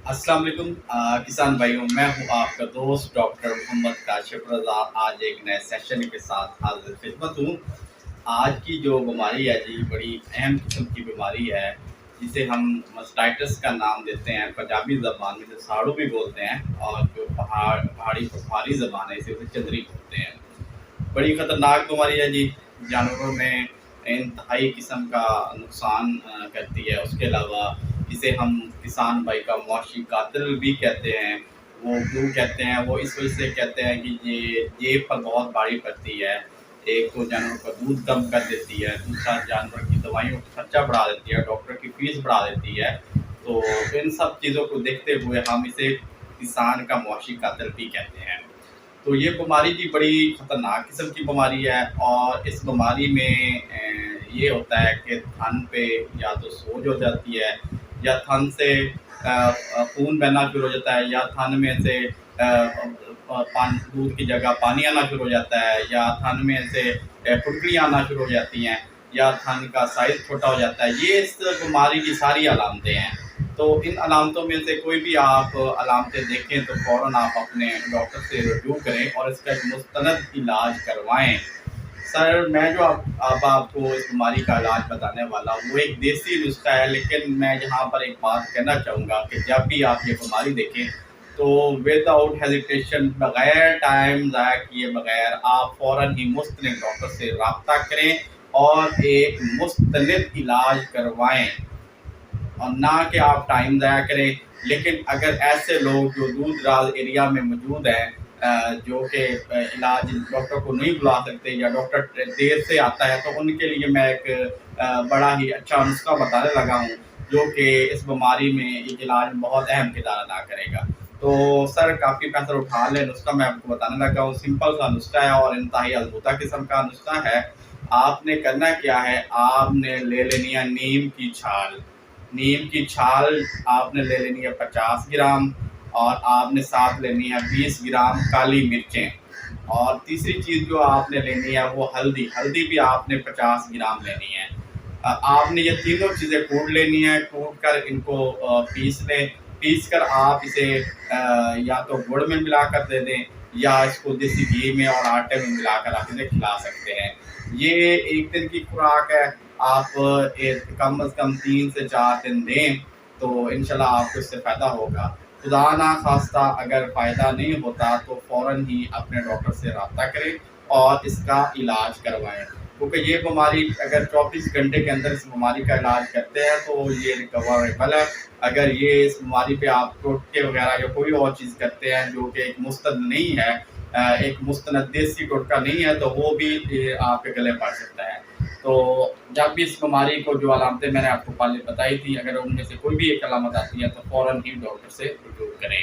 अस्सलाम वालेकुम किसान भाइयों, मैं हूं आपका दोस्त डॉक्टर मोहम्मद काशिफ रज़ा। आज एक नए सेशन के साथ हाजिर खिदमत हूं। आज की जो बीमारी है जी, बड़ी अहम किस्म की बीमारी है, जिसे हम मस्टाइटिस का नाम देते हैं पंजाबी ज़बान में, जो साड़ू भी बोलते हैं, और जो पहाड़ी ज़बान है इसे चंदरी बोलते हैं। बड़ी ख़तरनाक बीमारी है जी। जानवरों में इंतहाई किस्म का नुकसान करती है। उसके अलावा इसे हम किसान भाई का मुआशी कातिल भी कहते हैं। वो क्यों कहते हैं? वो इस वजह से कहते हैं कि ये जेब पर बहुत भारी पड़ती है। एक तो जानवर का दूध कम कर देती है, दूसरा जानवर की दवाइयों का खर्चा बढ़ा देती है, डॉक्टर की फीस बढ़ा देती है। तो इन सब चीज़ों को देखते हुए हम इसे किसान का मुआशी कातिल भी कहते हैं। तो ये बीमारी भी बड़ी ख़तरनाक किस्म की बीमारी है, और इस बीमारी में ये होता है कि थन पे या तो सोज हो जाती है, या थन से खून बहना शुरू हो जाता है, या थन में से दूध की जगह पानी आना शुरू हो जाता है, या थन में से फुटकड़ियाँ आना शुरू हो जाती हैं, या थन का साइज़ छोटा हो जाता है। ये इस बीमारी की सारी अलामतें हैं। तो इन अलामतों में से कोई भी आप अलामतें देखें तो फ़ौरन आप अपने डॉक्टर से रुजू करें और इसका एक मुस्तनद इलाज करवाएं। सर, मैं जो अब आपको इस बीमारी का इलाज बताने वाला हूँ, वो एक देसी नुस्खा है, लेकिन मैं यहाँ पर एक बात कहना चाहूँगा कि जब भी आप ये बीमारी देखें तो विदाउट हेजिटेशन, बग़ैर टाइम ज़ाया किए बगैर, आप फ़ौरन ही मुस्तनिद डॉक्टर से रब्ता करें और एक मुस्तनिद इलाज करवाएं, और ना कि आप टाइम ज़ाया करें। लेकिन अगर ऐसे लोग जो दूर दराज एरिया में मौजूद हैं, जो कि इलाज डॉक्टर को नहीं बुला सकते, या डॉक्टर देर से आता है, तो उनके लिए मैं एक बड़ा ही अच्छा नुस्खा बताने लगा हूँ, जो कि इस बीमारी में एक इलाज में बहुत अहम किरदार अदा करेगा। तो सर, काफ़ी पैसा उठा लें, नुस्खा मैं आपको बताने लगा हूँ। सिंपल सा नुस्खा है और इंतहाई अद्भुत किस्म का नुस्खा है। आपने करना क्या है, आपने ले लेनी है नीम की छाल। नीम की छाल आपने ले लेनी है 50 ग्राम, और आपने साथ लेनी है 20 ग्राम काली मिर्चें। और तीसरी चीज़ जो आपने लेनी है वो हल्दी। हल्दी भी आपने 50 ग्राम लेनी है। आपने ये तीनों चीज़ें कूट लेनी है। कूट कर इनको पीस लें। पीस कर आप इसे या तो गुड़ में मिला कर दे दें, या इसको देसी घी में और आटे में मिलाकर आप इन्हें खिला सकते हैं। ये एक दिन की खुराक है। आप कम अज़ कम 3 से 4 दिन दें, तो इंशाल्लाह आपको इससे फ़ायदा होगा। खुदा ना खास्ता अगर फ़ायदा नहीं होता तो फ़ौरन ही अपने डॉक्टर से रब्ता करें और इसका इलाज करवाएं, क्योंकि ये बीमारी अगर 24 घंटे के अंदर इस बीमारी का इलाज करते हैं तो ये रिकवरेबल है। अगर ये इस बीमारी पे आप टोटके वगैरह या कोई और चीज़ करते हैं जो कि एक मुस्तद नहीं है, एक मुस्तनद देसी टोटका नहीं है, तो वो भी आपके गले पड़ सकता है। तो जब भी इस बीमारी को जो अलामतें मैंने आपको पहले बताई थी, अगर उनमें से कोई भी एक अलामत आती है तो फ़ौरन ही डॉक्टर से रुजू करें।